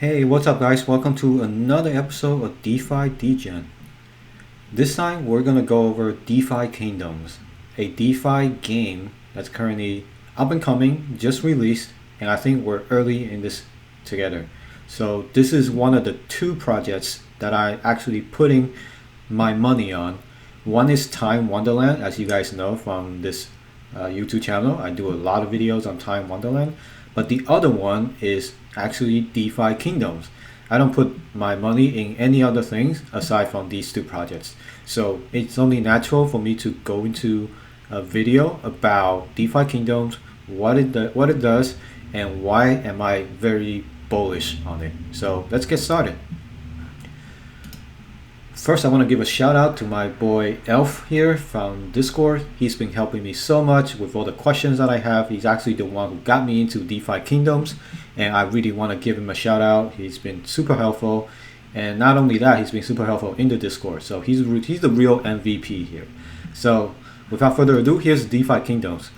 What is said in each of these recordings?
Hey, what's up, guys? Welcome to another episode of DeFi Degen. This time, we're gonna go over DeFi Kingdoms, a DeFi game that's currently up and coming, just released, and I think we're early in this together. So this is one of the two projects that I actually putting my money on. One is Time Wonderland, as you guys know from this YouTube channel. I do a lot of videos on Time Wonderland, but the other one is actually DeFi Kingdoms. I don't put my money in any other things aside from these two projects. So it's only natural for me to go into a video about DeFi Kingdoms, what it does, and why am I very bullish on it. So let's get started. First, I want to give a shout out to my boy Elf here from Discord. He's been helping me so much with all the questions that I have. He's actually the one who got me into DeFi Kingdoms, and I really want to give him a shout out. He's been super helpful, and not only that, he's been super helpful in the Discord. So he's the real MVP here. So without further ado, here's DeFi Kingdoms.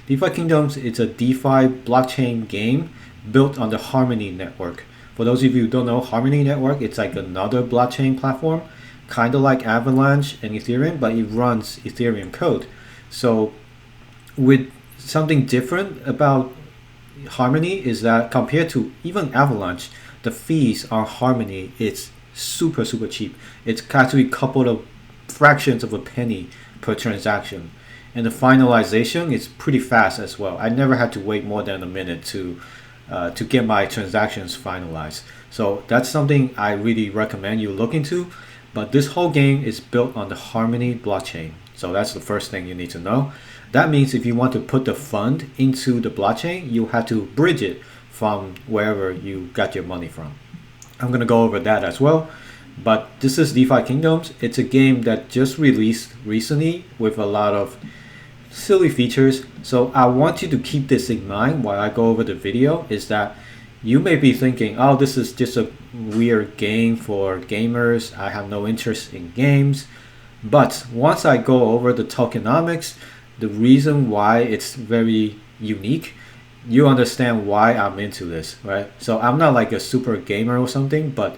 DeFi Kingdoms is a DeFi blockchain game built on the Harmony network. For those of you who don't know, Harmony network, it's like another blockchain platform, kind of like Avalanche and Ethereum, but it runs Ethereum code. So with something different about Harmony is that compared to even Avalanche, the fees on Harmony, it's super cheap. It's actually a couple of fractions of a penny per transaction, and the finalization is pretty fast as well. I never had to wait more than a minute to get my transactions finalized. So that's something I really recommend you look into. But this whole game is built on the Harmony blockchain. So that's the first thing you need to know. That means if you want to put the fund into the blockchain, you have to bridge it from wherever you got your money from. I'm going to go over that as well. But this is DeFi Kingdoms. It's a game that just released recently with a lot of silly features. So I want you to keep this in mind while I go over the video, is that you may be thinking, oh, this is just a weird game for gamers. I have no interest in games. But once I go over the tokenomics, the reason why it's very unique, you understand why I'm into this, right? So I'm not like a super gamer or something, but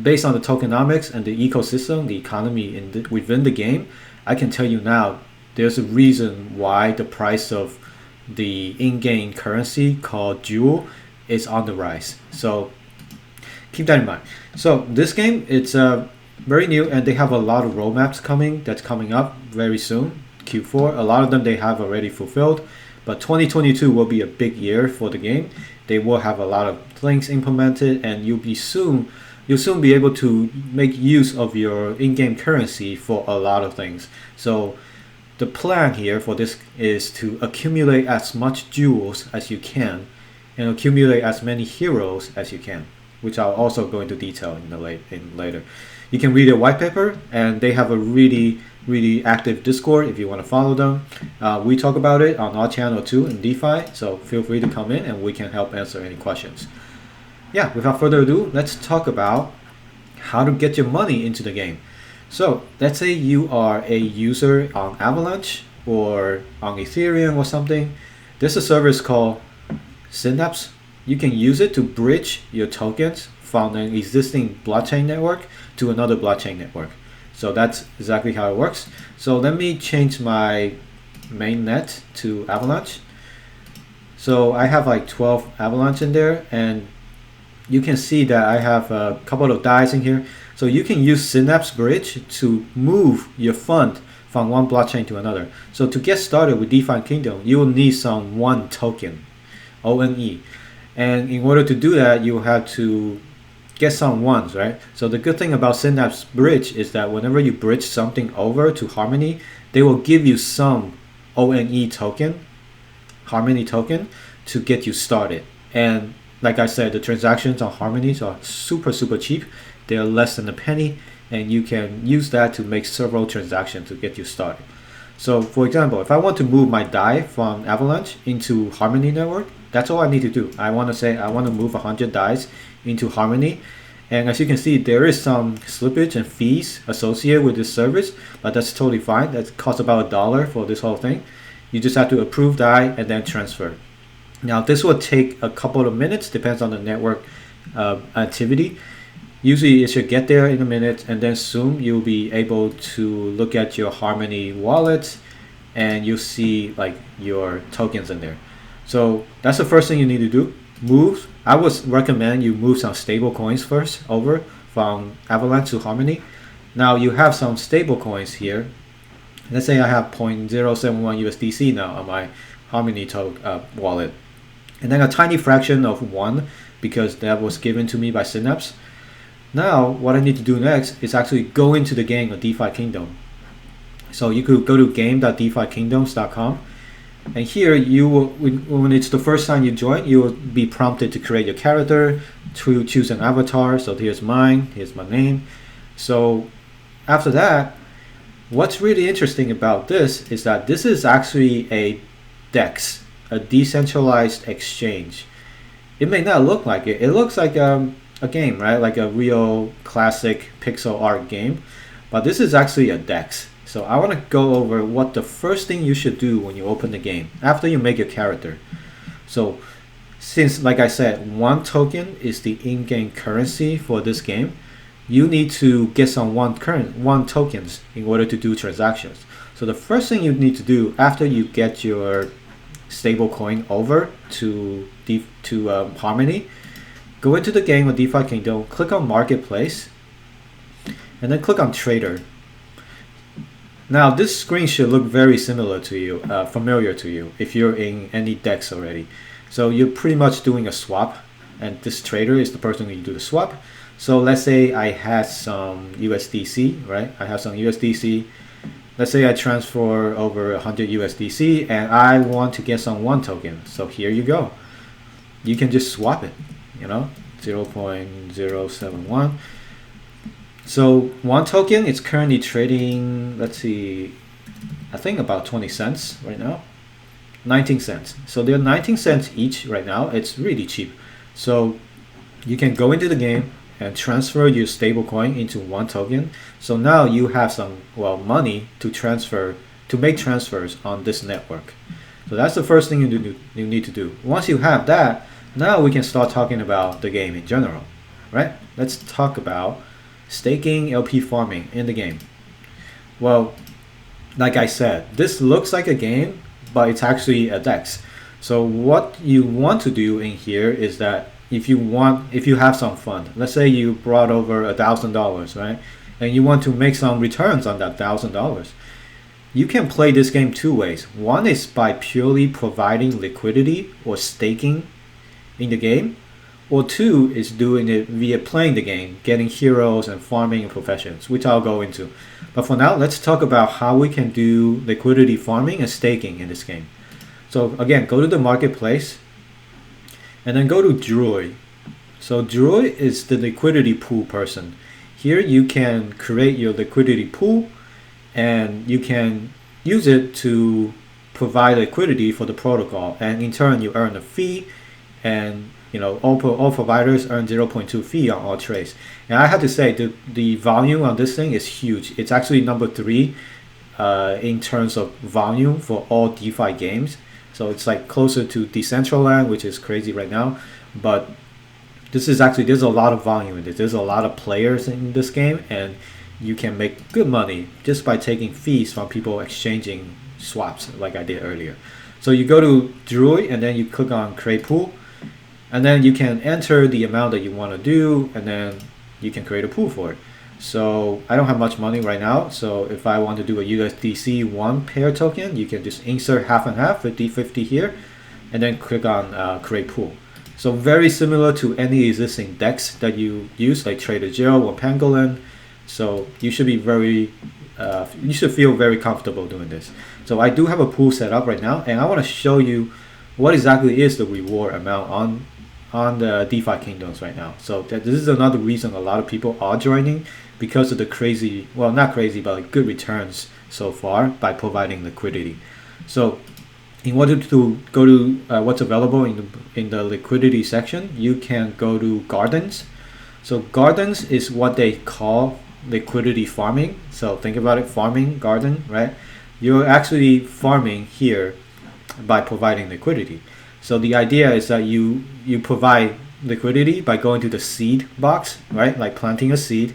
based on the tokenomics and the ecosystem, the economy within the game, I can tell you now, there's a reason why the price of the in-game currency called Jewel is on the rise. So keep that in mind. So this game, it's very new, and they have a lot of roadmaps that's coming up very soon, Q4. A lot of them they have already fulfilled, but 2022 will be a big year for the game. They will have a lot of things implemented, and you'll soon be able to make use of your in-game currency for a lot of things. So the plan here for this is to accumulate as much jewels as you can and accumulate as many heroes as you can, which I'll also go into detail in later. You can read a white paper, and they have a really active Discord if you want to follow them. We talk about it on our channel too in DeFi, so feel free to come in and we can help answer any questions. Yeah, without further ado, let's talk about how to get your money into the game. So let's say you are a user on Avalanche or on Ethereum or something. There's a service called Synapse. You can use it to bridge your tokens from an existing blockchain network to another blockchain network. So that's exactly how it works. So let me change my mainnet to Avalanche. So I have like 12 Avalanche in there, and you can see that I have a couple of DAIs in here. So you can use Synapse Bridge to move your fund from one blockchain to another. So to get started with DeFi Kingdom, you will need some one token, ONE. And in order to do that, you have to get some ones, right? So the good thing about Synapse Bridge is that whenever you bridge something over to Harmony, they will give you some ONE token, Harmony token, to get you started. And like I said, the transactions on Harmonies are super cheap. They're less than a penny, and you can use that to make several transactions to get you started. So for example, if I want to move my DAI from Avalanche into Harmony network, that's all I need to do. I want to move 100 DAIs into Harmony, and as you can see, there is some slippage and fees associated with this service, but that's totally fine. That costs about $1 for this whole thing. You just have to approve DAI and then transfer. Now this will take a couple of minutes, depends on the network activity. Usually it should get there in a minute, and then soon you'll be able to look at your Harmony wallet and you'll see like your tokens in there. So that's the first thing you need to do. Move. I would recommend you move some stable coins first over from Avalanche to Harmony. Now you have some stable coins here. Let's say I have 0.071 USDC now on my Harmony wallet, and then a tiny fraction of 1 because that was given to me by Synapse. Now what I need to do next is actually go into the game of DeFi Kingdom. So you could go to game.defykingdoms.com, and here you will, when it's the first time you join, you will be prompted to create your character, to choose an avatar. So here's mine, here's my name. So after that, what's really interesting about this is that this is actually a DEX, a decentralized exchange. It may not look like it. It looks like a game, right? Like a real classic pixel art game. But this is actually a DEX. So I want to go over what the first thing you should do when you open the game after you make your character. So since, like I said, 1 token is the in-game currency for this game, you need to get some one tokens in order to do transactions. So the first thing you need to do after you get your stable coin over to Harmony, go into the game of DeFi Kingdom, click on Marketplace, and then click on Trader. Now this screen should look very similar to you, familiar to you if you're in any DEX already. So you're pretty much doing a swap, and this trader is the person who you do the swap. So let's say I had some USDC, right? I have some USDC. Let's say I transfer over 100 USDC and I want to get some 1 token. So here you go. You can just swap it, 0.071. So 1 token is currently trading, let's see, I think about 20 cents right now. 19 cents. So they're 19 cents each right now. It's really cheap. So you can go into the game and transfer your stable coin into 1 token. So now you have some money to make transfers on this network. So that's the first thing you need to do. Once you have that, now we can start talking about the game in general, right? Let's talk about staking, LP farming in the game. Well, like I said, this looks like a game, but it's actually a DEX. So what you want to do in here is that if you have some fund, let's say you brought over $1,000, right? And you want to make some returns on that $1,000. You can play this game 2 ways. One is by purely providing liquidity or staking in the game, or 2 is doing it via playing the game, getting heroes and farming professions, which I'll go into. But for now, let's talk about how we can do liquidity farming and staking in this game. So again, go to the marketplace and then go to Droid. So Droid is the liquidity pool person. Here you can create your liquidity pool and you can use it to provide liquidity for the protocol, and in turn you earn a fee, and all providers earn 0.2 fee on all trades. And I have to say the volume on this thing is huge. It's actually number 3 in terms of volume for all DeFi games. So it's like closer to Decentraland, which is crazy right now. But this is actually, there's a lot of volume in this. There's a lot of players in this game, and you can make good money just by taking fees from people exchanging swaps like I did earlier. So you go to Droid and then you click on create pool, and then you can enter the amount that you want to do, and then you can create a pool for it. So I don't have much money right now, so if I want to do a USDC 1 pair token, you can just insert half and half, 50-50 here, and then click on create pool. So very similar to any existing DEX that you use, like Trader Joe or Pangolin. So you should be you should feel very comfortable doing this. So I do have a pool set up right now, and I want to show you what exactly is the reward amount on the DeFi Kingdoms right now. So this is another reason a lot of people are joining, because of the crazy, well, not crazy, but like good returns so far by providing liquidity. So in order to go to what's available in the liquidity section, you can go to Gardens. So Gardens is what they call liquidity farming. So think about it, farming garden, right? You're actually farming here by providing liquidity. So the idea is that you provide liquidity by going to the seed box, right? Like planting a seed.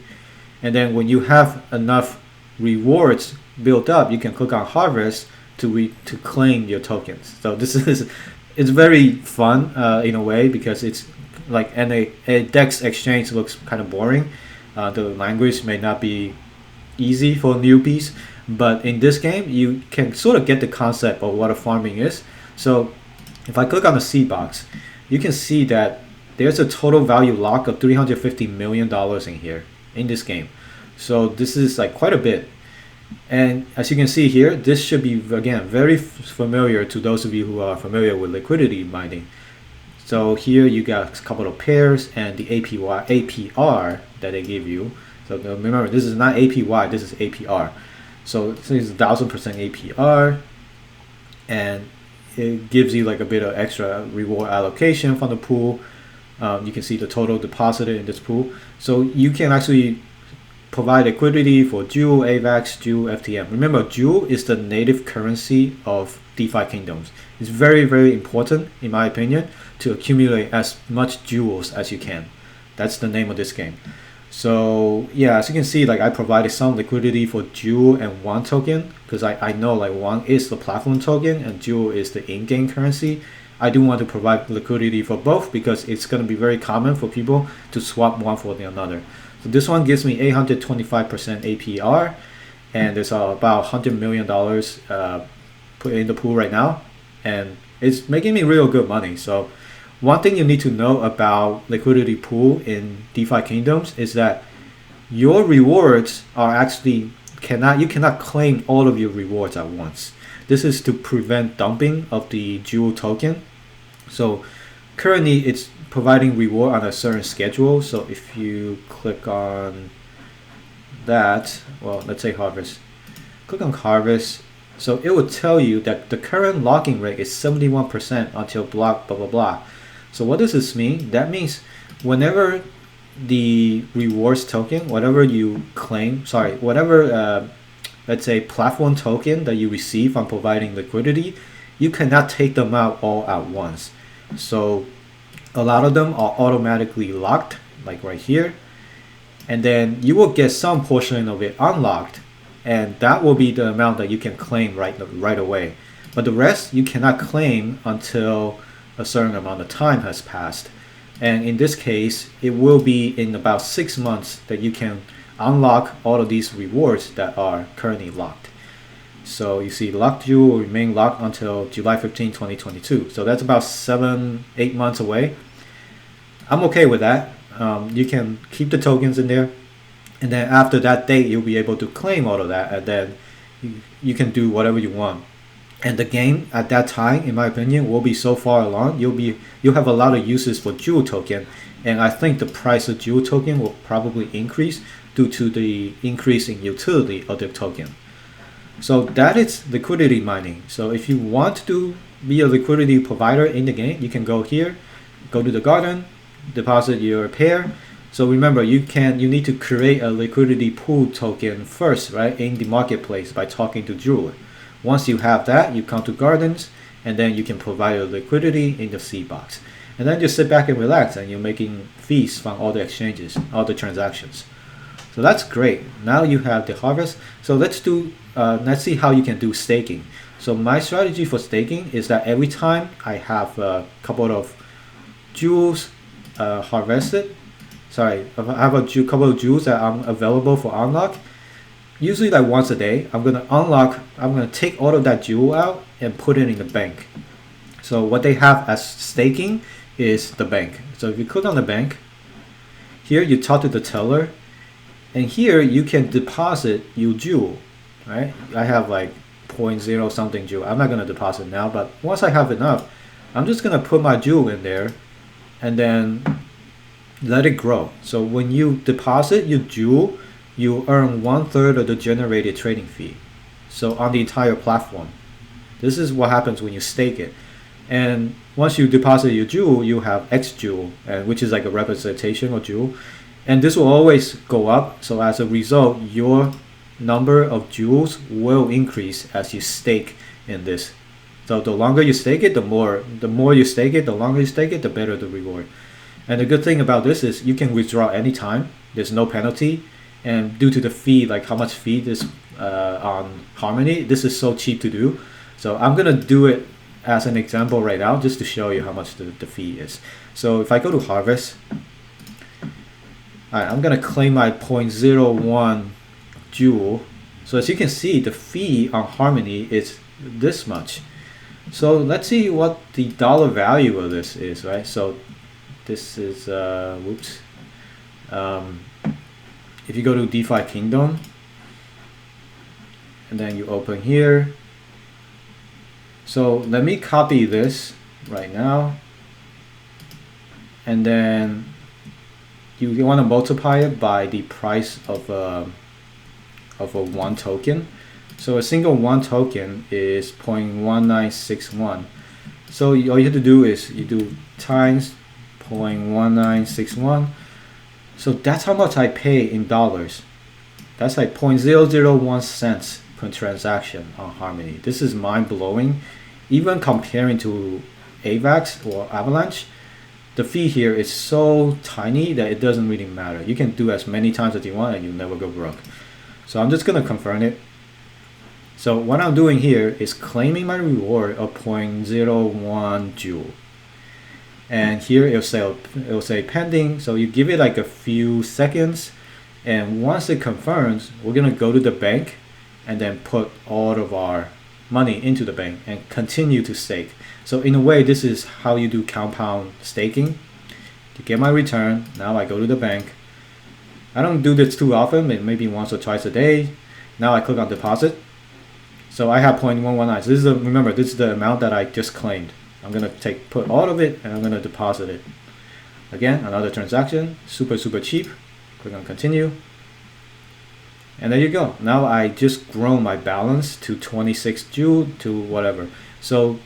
And then when you have enough rewards built up, you can click on harvest to claim your tokens. So this is it's very fun in a way, because it's like a DEX exchange looks kind of boring. The language may not be easy for newbies, but in this game you can sort of get the concept of what a farming is. So if I click on the seed box, you can see that there's a total value lock of $350 million in here in this game. So this is like quite a bit. And as you can see here, this should be, again, very familiar to those of you who are familiar with liquidity mining. So here you got a couple of pairs and the APR that they give you. So remember, this is not APY, this is APR. So this is 1000% APR, and it gives you like a bit of extra reward allocation from the pool. You can see the total deposited in this pool. So you can actually provide liquidity for Jewel, AVAX, Jewel, FTM. Remember, Jewel is the native currency of DeFi kingdoms. It's very, very important, in my opinion, to accumulate as much jewels as you can. That's the name of this game. So yeah, as you can see, like I provided some liquidity for Jewel and One token, because I know like One is the platform token and Jewel is the in-game currency. I do want to provide liquidity for both because it's going to be very common for people to swap one for the another. So this one gives me 825% APR, and there's about $100 million put in the pool right now, and it's making me real good money. So one thing you need to know about liquidity pool in DeFi kingdoms is that your rewards are actually you cannot claim all of your rewards at once. This is to prevent dumping of the Jewel token. So currently it's providing reward on a certain schedule. So if you click on that, well, let's say harvest, click on harvest. So it will tell you that the current locking rate is 71% until block blah blah blah. So what does this mean? That means whenever the rewards token, whatever you claim, whatever let's say platform token that you receive from providing liquidity, you cannot take them out all at once. So a lot of them are automatically locked, like right here, and then you will get some portion of it unlocked, and that will be the amount that you can claim right away. But the rest you cannot claim until a certain amount of time has passed. And in this case, it will be in about 6 months that you can unlock all of these rewards that are currently locked. So you see locked Jewel will remain locked until July 15, 2022. So that's about 7-8 months away. I'm okay with that. You can keep the tokens in there, and then after that date you'll be able to claim all of that, and then you can do whatever you want. And the game at that time, in my opinion, will be so far along. You'll have a lot of uses for Jewel token, and I think the price of Jewel token will probably increase due to the increase in utility of the token. So that is liquidity mining. So if you want to be a liquidity provider in the game, you can go here, go to the garden, deposit your pair. So remember, you need to create a liquidity pool token first, right, in the marketplace by talking to Jewel. Once you have that, you come to gardens, and then you can provide your liquidity in the seed box. And then just sit back and relax, and you're making fees from all the exchanges, all the transactions. So that's great. Now you have the harvest. So let's see how you can do staking. So my strategy for staking is that every time I have a couple of jewels harvested, I have a couple of jewels that are available for unlock. Usually like once a day, I'm gonna take all of that jewel out and put it in the bank. So what they have as staking is the bank. So if you click on the bank, here you talk to the teller, and here you can deposit your jewel, right? I have like 0.0 something jewel. I'm not gonna deposit now, but once I have enough, I'm just gonna put my jewel in there and then let it grow. So when you deposit your jewel, you earn 1/3 of the generated trading fee. So on the entire platform, this is what happens when you stake it. And once you deposit your jewel, you have X jewel, which is like a representation of jewel, and this will always go up. So as a result, your number of jewels will increase as you stake in this. So the longer you stake it, the more you stake it, the longer you stake it, the better the reward. And the good thing about this is you can withdraw anytime. There's no penalty. And due to the fee, like how much fee is on Harmony, this is so cheap to do. So I'm going to do it as an example right now just to show you how much the fee is. So if I go to Harvest, I'm going to claim my 0.01 Joule. So as you can see, the fee on Harmony is this much. So let's see what the dollar value of this is, right? So this is, whoops. If you go to DeFi Kingdom, and then you open here. So let me copy this right now. And then you want to multiply it by the price of a one token. So a single one token is 0.1961. So all you have to do is you do times 0.1961. So that's how much I pay in dollars. That's like 0.001 cents per transaction on Harmony. This is mind blowing. Even comparing to AVAX or Avalanche, the fee here is so tiny that it doesn't really matter. You can do as many times as you want and you'll never go broke. So I'm just going to confirm it. So what I'm doing here is claiming my reward of 0.01 Joule. And here it'll say pending. So you give it like a few seconds. And once it confirms, we're going to go to the bank and then put all of our money into the bank and continue to stake. So in a way, this is how you do compound staking. To get my return, now I go to the bank. I don't do this too often, maybe once or twice a day. Now I click on deposit. So I have 0.119. So this is remember, this is the amount that I just claimed. I'm gonna put all of it and I'm gonna deposit it. Again, another transaction, super cheap. Click on continue. And there you go. Now I just grown my balance to 26 Joule to whatever. So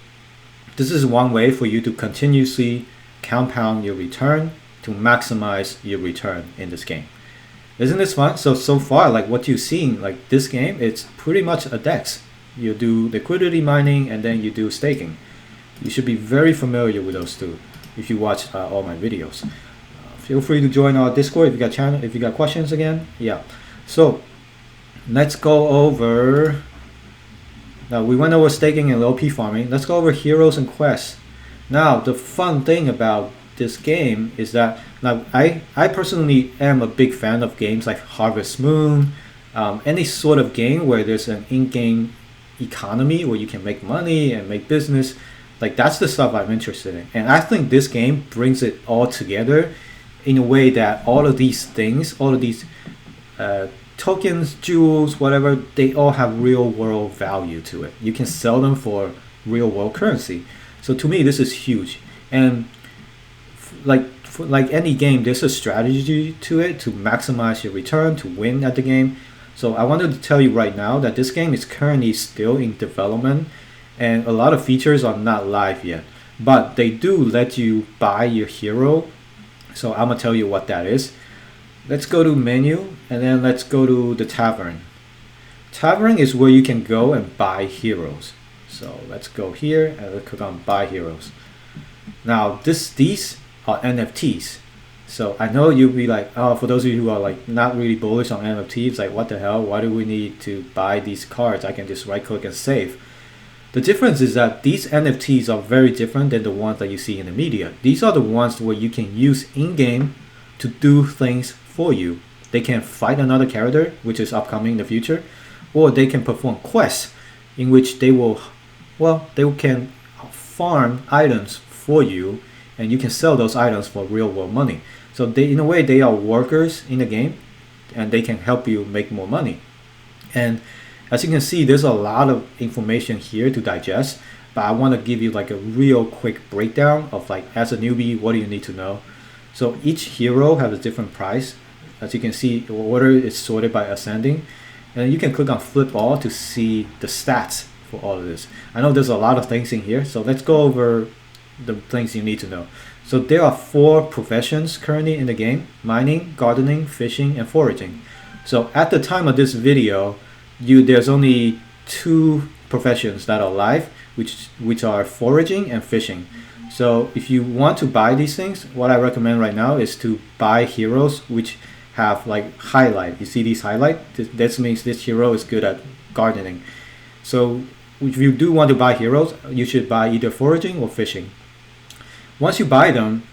this is one way for you to continuously compound your return to maximize your return in this game. Isn't this fun? So far, like what you've seen, like this game, it's pretty much a DEX. You do liquidity mining and then you do staking. You should be very familiar with those two if you watch all my videos. Feel free to join our Discord if you got questions again. Yeah. So let's go over. Now we went over staking and LP farming. Let's go over heroes and quests. Now the fun thing about this game is that now I personally am a big fan of games like Harvest Moon, any sort of game where there's an in-game economy where you can make money and make business. Like that's the stuff I'm interested in, and I think this game brings it all together in a way that all of these things, all of these tokens, jewels, whatever, they all have real world value to it. You can sell them for real world currency. So to me, this is huge. And like any game, there's a strategy to it to maximize your return, to win at the game. So I wanted to tell you right now that this game is currently still in development and a lot of features are not live yet, but they do let you buy your hero. So I'm gonna tell you what that is. Let's go to menu and then let's go to the tavern. Tavern is where you can go and buy heroes. So let's go here and let's click on buy heroes. Now these are NFTs. So I know you'll be like, oh, for those of you who are like not really bullish on NFTs, like what the hell? Why do we need to buy these cards? I can just right click and save. The difference is that these NFTs are very different than the ones that you see in the media. These are the ones where you can use in-game to do things for you. They can fight another character, which is upcoming in the future, or they can perform quests in which they can farm items for you and you can sell those items for real world money. So they, in a way, they are workers in the game and they can help you make more money. And as you can see, there's a lot of information here to digest, but I want to give you like a real quick breakdown of like, as a newbie, what do you need to know? So each hero has a different price. As you can see, the order is sorted by ascending, and you can click on flip all to see the stats for all of this. I know there's a lot of things in here, so let's go over the things you need to know. So there are 4 professions currently in the game: mining, gardening, fishing, and foraging. So at the time of this video, there's only 2 professions that are live, which are foraging and fishing. So if you want to buy these things, what I recommend right now is to buy heroes which have like highlight. You see these highlight? This means this hero is good at gardening. So if you do want to buy heroes, you should buy either foraging or fishing. Once you buy them,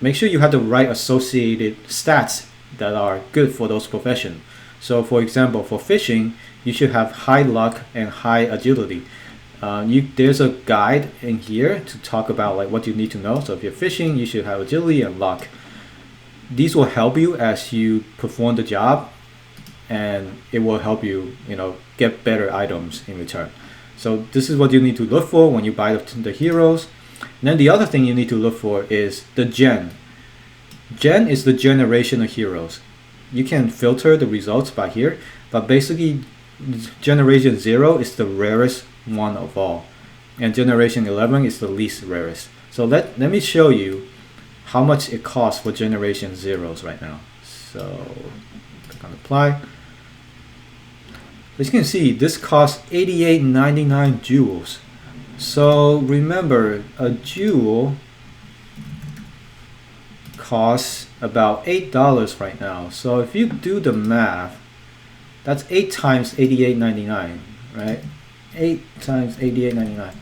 make sure you have the right associated stats that are good for those professions. So for example, for fishing, you should have high luck and high agility. There's a guide in here to talk about like what you need to know. So if you're fishing, you should have agility and luck. These will help you as you perform the job, and it will help you, get better items in return. So this is what you need to look for when you buy the heroes. And then the other thing you need to look for is the gen. Gen is the generation of heroes. You can filter the results by here, but basically generation 0 is the rarest one of all, and generation 11 is the least rarest. So let me show you how much it costs for generation 0s right now. So click on apply. As you can see, this costs 88.99 jewels. So remember, a jewel costs about $8 right now. So if you do the math, that's 8 times 88.99, right? 8 times 88.99.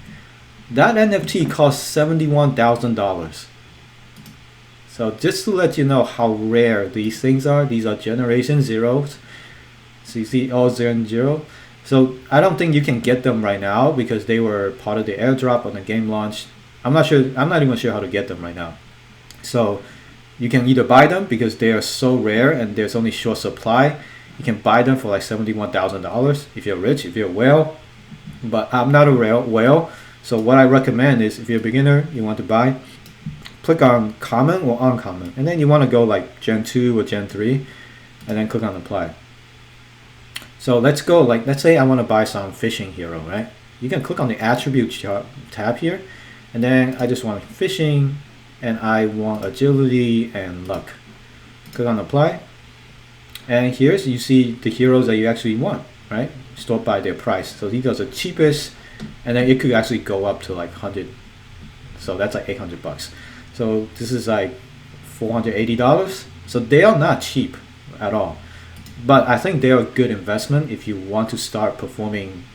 That NFT costs $71,000. So just to let you know how rare these things are, these are generation 0s. So you see all 0 and 0. So I don't think you can get them right now because they were part of the airdrop on the game launch. I'm not even sure how to get them right now. So you can either buy them because they are so rare and there's only short supply. You can buy them for like $71,000 if you're rich, if you're a whale. But I'm not a whale. So what I recommend is if you're a beginner, you want to buy, click on common or uncommon. And then you want to go like Gen 2 or Gen 3 and then click on apply. So let's go, let's say I want to buy some fishing hero, right? You can click on the attribute tab here. And then I just want fishing and I want agility and luck. Click on apply. And here you see the heroes that you actually want, right? Stored by their price. So these are the cheapest, and then it could actually go up to like 100. So that's like 800 bucks. So this is like $480. So they are not cheap at all. But I think they are a good investment if you want to start performing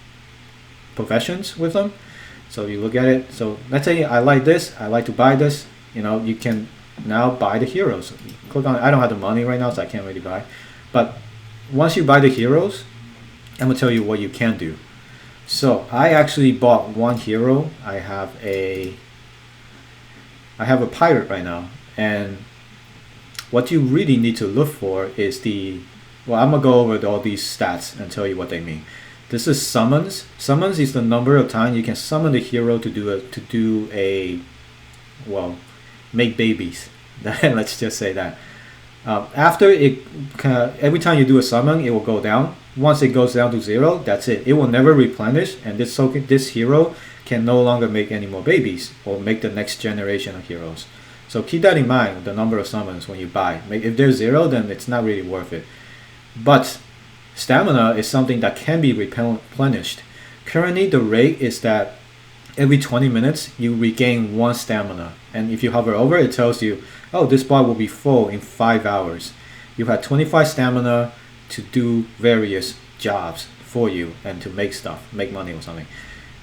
professions with them. So you look at it. So let's say I like this, I like to buy this. You can now buy the heroes. Click on it. I don't have the money right now, so I can't really buy. But once you buy the heroes, I'm gonna tell you what you can do. So I actually bought one hero. I have a pirate right now, and what you really need to look for is I'm gonna go over all these stats and tell you what they mean. This is summons. Summons is the number of times you can summon the hero to make babies. Let's just say that. After every time you do a summon, it will go down. Once it goes down to 0, that's it. It will never replenish, and this hero can no longer make any more babies or make the next generation of heroes. So keep that in mind, the number of summons when you buy. If there's 0, then it's not really worth it. But stamina is something that can be replenished. Currently, the rate is that every 20 minutes you regain 1 stamina, and if you hover over, it tells you, oh, this bar will be full in 5 hours. You have 25 stamina to do various jobs for you and to make stuff, make money or something.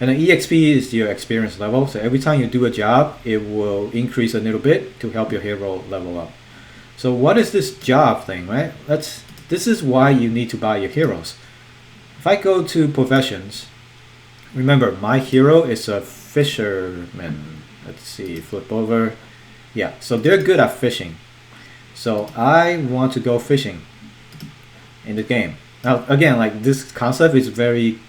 And then EXP is your experience level, so every time you do a job, it will increase a little bit to help your hero level up. So what is this job thing, right? This is why you need to buy your heroes. If I go to professions, remember my hero is a fisherman. Let's see, flip over. Yeah, so they're good at fishing. So I want to go fishing in the game. Now again, this concept is very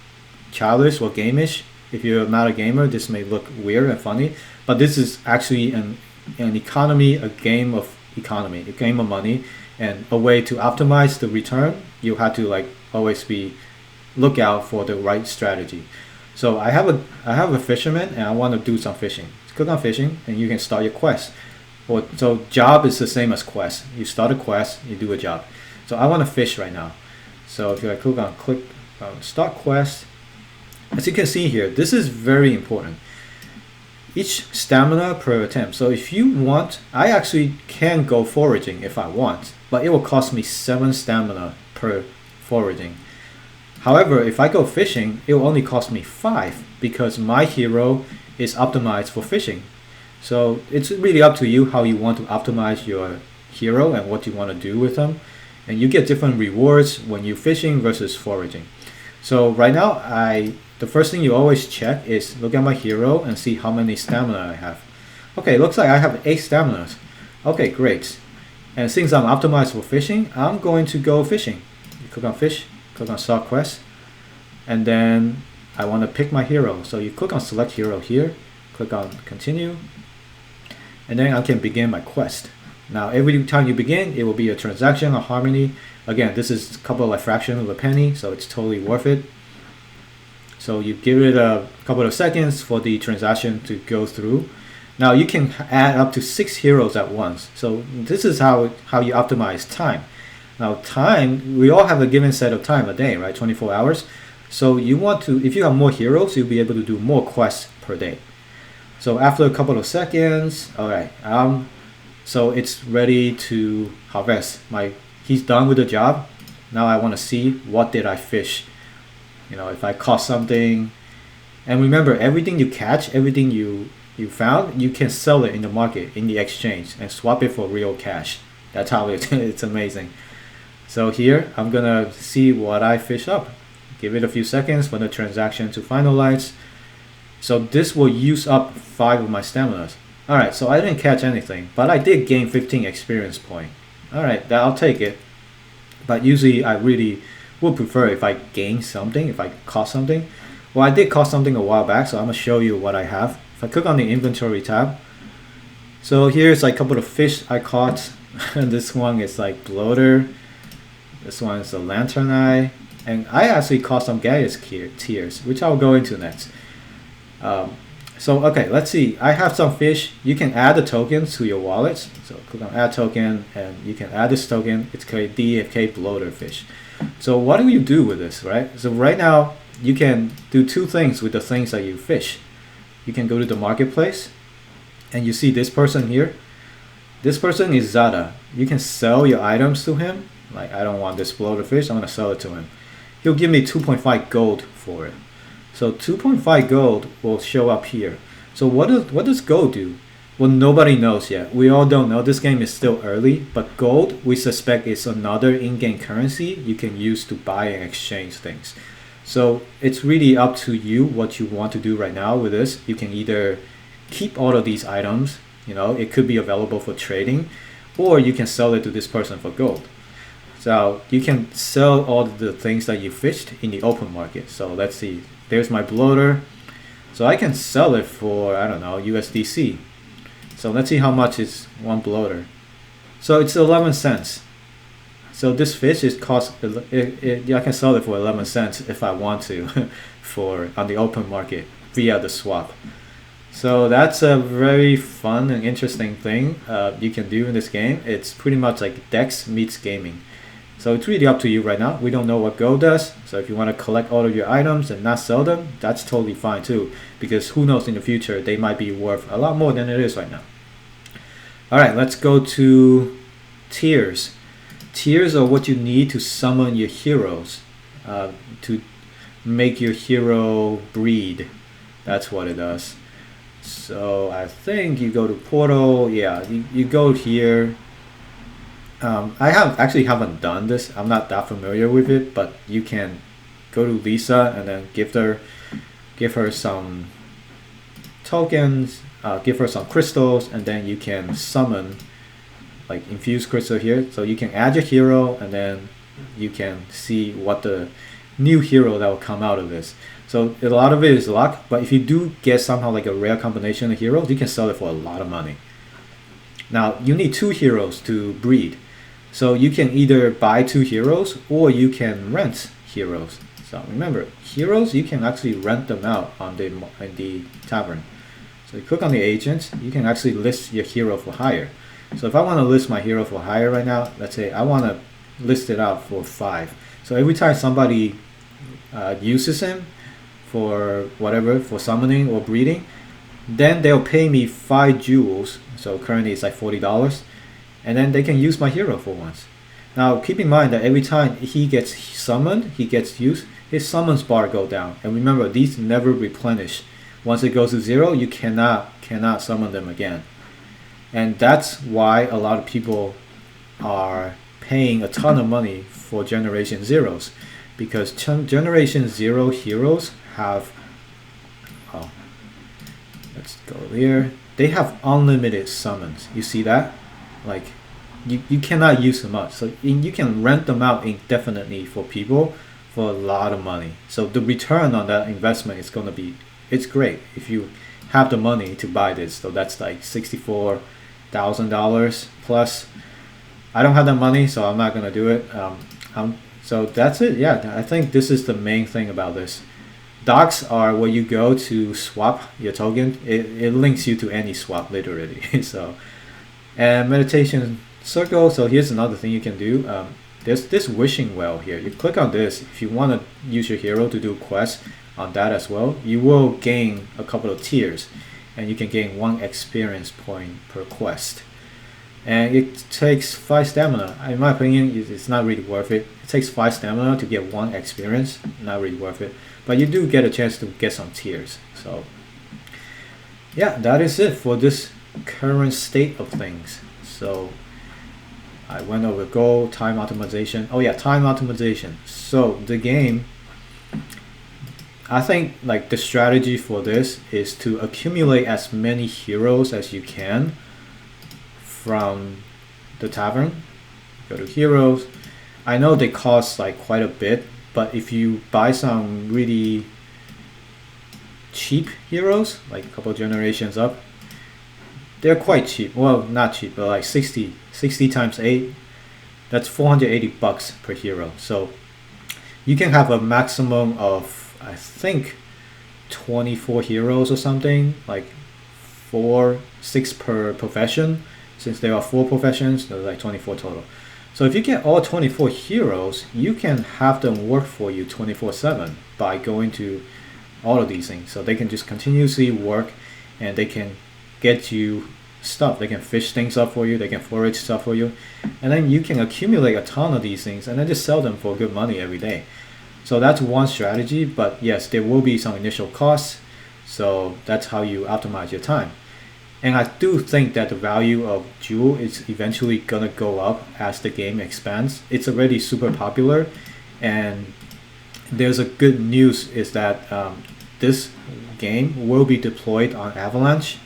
childish or gameish. If you're not a gamer, this may look weird and funny, but this is actually an economy, a game of economy, a game of money, and a way to optimize the return. You have to always look out for the right strategy. So I have a fisherman and I want to do some fishing. Click on fishing and you can start your quest. So job is the same as quest. You start a quest, you do a job. So I want to fish right now. So if you click on start quest, as you can see here, this is very important. each stamina per attempt. So if you want, I actually can go foraging if I want, but it will cost me 7 stamina per foraging. However, if I go fishing, it will only cost me 5 because my hero is optimized for fishing. So it's really up to you how you want to optimize your hero and what you want to do with them. And you get different rewards when you're fishing versus foraging. So right now, the first thing you always check is look at my hero and see how many stamina I have. Okay, looks like I have 8 staminas. Okay, great. And since I'm optimized for fishing, I'm going to go fishing. You click on fish, click on start quest, and then I want to pick my hero. So you click on select hero here, click on continue, and then I can begin my quest. Now every time you begin, it will be a transaction or harmony. Again, this is a couple of fraction of a penny, so it's totally worth it. So you give it a couple of seconds for the transaction to go through. Now you can add up to 6 heroes at once. So this is how you optimize time. Now time, we all have a given set of time a day, right? 24 hours. So you want to, if you have more heroes, you'll be able to do more quests per day. So after a couple of seconds, all right, so it's ready to harvest. He's done with the job. Now I want to see what did I fish. You know, if I caught something. And remember, everything you catch, everything you found, you can sell it in the market, in the exchange, and swap it for real cash. That's how it's amazing. So here, I'm gonna see what I fish up. Give it a few seconds for the transaction to finalize. So this will use up 5 of my staminas. Alright, so I didn't catch anything, but I did gain 15 experience point. Alright, I'll take it. But usually I really would prefer if I gain something, if I caught something. Well, I did caught something a while back, so I'm going to show you what I have. If I click on the inventory tab, so here's like a couple of fish I caught. And this one is like bloater. This one is a lantern eye. And I actually caught some Gaius tears, which I'll go into next. So okay, let's see. I have some fish. You can add the tokens to your wallets. So click on add token and you can add this token. It's called DFK bloater fish. So what do you do with this, right? So right now you can do 2 things with the things that you fish. You can go to the marketplace and you see this person here. This person is Zada. You can sell your items to him. Like, I don't want this bloater fish, I'm gonna sell it to him. He'll give me 2.5 gold for it. So 2.5 gold will show up here. So what does gold do? Well, nobody knows yet. We all don't know. This game is still early, but gold, we suspect, is another in-game currency you can use to buy and exchange things. So it's really up to you what you want to do right now with this. You can either keep all of these items, you know, it could be available for trading, or you can sell it to this person for gold. So you can sell all the things that you fished in the open market. So let's see. There's my bloater. So I can sell it for, I don't know, USDC. So let's see how much is one bloater. So it's 11 cents. So this fish is I can sell it for 11 cents if I want to on the open market via the swap. So that's a very fun and interesting thing you can do in this game. It's pretty much like Dex meets gaming. So it's really up to you right now. We don't know what gold does. So if you want to collect all of your items and not sell them, that's totally fine too. Because who knows, in the future, they might be worth a lot more than it is right now. All right, let's go to tiers. Tiers are what you need to summon your heroes, to make your hero breed. That's what it does. So I think you go to portal. Yeah, you go here. I actually haven't done this. I'm not that familiar with it, but you can go to Lisa and then give her some tokens, give her some crystals, and then you can summon like infuse crystal here. So you can add your hero and then you can see what the new hero that will come out of this. So a lot of it is luck, but if you do get somehow like a rare combination of heroes, you can sell it for a lot of money. Now you need 2 heroes to breed. So you can either buy 2 heroes or you can rent heroes. So remember, heroes, you can actually rent them out in the tavern. So you click on the agent, you can actually list your hero for hire. So if I want to list my hero for hire right now, let's say I want to list it out for 5. So every time somebody uses him for whatever, for summoning or breeding, Then they'll pay me 5 jewels, so currently it's like $40, and then they can use my hero for once. Now keep in mind that every time he gets summoned, he gets used, his summons bar go down. And remember, these never replenish. Once it goes to 0, you cannot summon them again. And that's why a lot of people are paying a ton of money for Generation Zeros, because Generation Zero heroes have, oh, let's go here. They have unlimited summons. You see that? Like, you cannot use them up. So you can rent them out indefinitely for people for a lot of money. So the return on that investment is gonna be, it's great if you have the money to buy this. So that's like $64,000 plus. I don't have that money, so I'm not gonna do it. So that's it. Yeah, I think this is the main thing about this. Docs are where you go to swap your token. It links you to any swap, literally. So, and meditation circle. So here's another thing you can do. There's this wishing well here. You click on this if you want to use your hero to do quests on that as well. You will gain a couple of tiers, and you can gain 1 experience point per quest. And it takes 5 stamina. In my opinion, it's not really worth it. It takes 5 stamina to get 1 experience. Not really worth it. But you do get a chance to get some tiers. So yeah, that is it for this current state of things. So I went over goal, time optimization. Oh yeah, time optimization. So the game, I think like the strategy for this is to accumulate as many heroes as you can from the tavern. Go to heroes. I know they cost like quite a bit, but if you buy some really cheap heroes, like a couple generations up, they're quite cheap. Well, not cheap, but like 60 times 8, that's $480 per hero. So you can have a maximum of, I think, 24 heroes or something, like 6 per profession. Since there are 4 professions, there's like 24 total. So if you get all 24 heroes, you can have them work for you 24/7 by going to all of these things. So they can just continuously work, and they can get you stuff. They can fish things up for you, they can forage stuff for you, and then you can accumulate a ton of these things and then just sell them for good money every day. So that's one strategy, but yes, there will be some initial costs. So that's how you optimize your time. And I do think that the value of Jewel is eventually gonna go up as the game expands. It's already super popular, and there's a good news is that this game will be deployed on Avalanche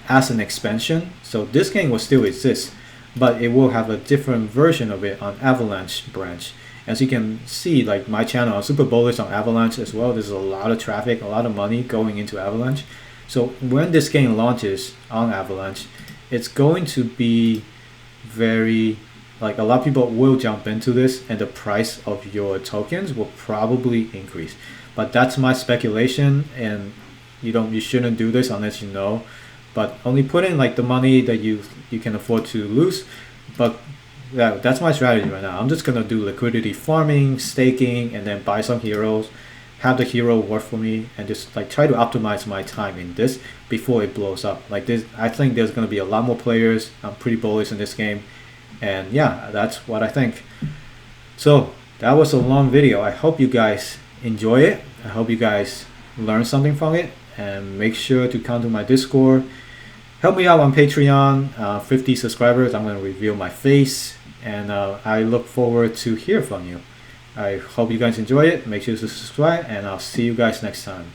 as an expansion. So this game will still exist, but it will have a different version of it on Avalanche branch. As you can see, like my channel, I'm super bullish on Avalanche as well. There's a lot of traffic, a lot of money going into Avalanche. So when this game launches on Avalanche, it's going to be very, like a lot of people will jump into this, and the price of your tokens will probably increase. But that's my speculation, and you shouldn't do this unless you know. But only put in like the money that you can afford to lose. But yeah, that's my strategy right now. I'm just gonna do liquidity farming, staking, and then buy some heroes, have the hero work for me, and just like try to optimize my time in this before it blows up. Like this, I think there's gonna be a lot more players. I'm pretty bullish in this game, and yeah, that's what I think. So that was a long video. I hope you guys enjoy it. I hope you guys learn something from it, and make sure to come to my Discord. Help me out on Patreon. 50 subscribers, I'm gonna reveal my face, and I look forward to hear from you. I hope you guys enjoy it. Make sure to subscribe, and I'll see you guys next time.